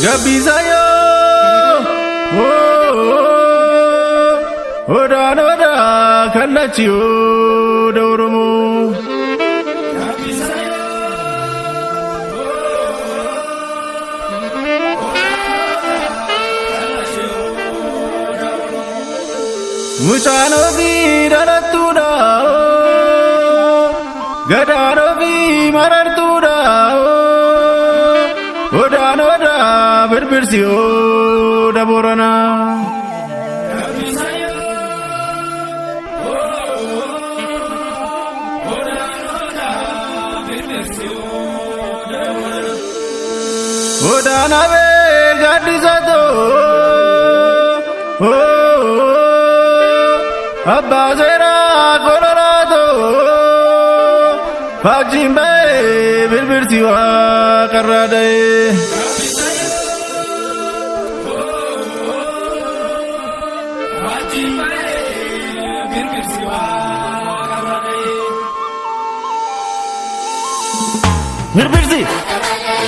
Gabisayo, oda oda kalachiyo daurumu. Mucano vi daratura, gadaro vi marartura. Oda oda berbirsiyo daborana. Oda nabe gadisato, abba zera colorado, fajimbe berbirsiyo karade.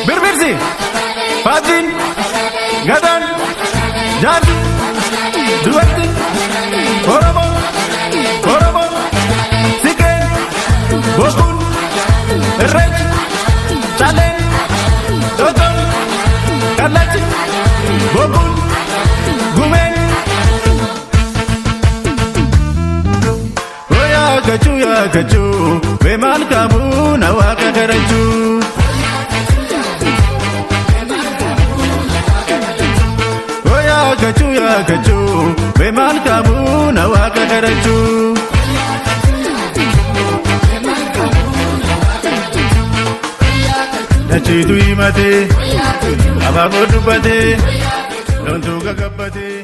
Berbirsi, Fajin, Gadan, Jardi, Duwati, Oromo, Siken, Bokun, Rej, Chalen, Toton, Kalachi, Bokun, Gumen. Ya gachu, beman kamu nawaka garanju. Ya gachu, beman kamu nawaka garanju. Nachi tu imate, abamu dubate, lontu gagabate.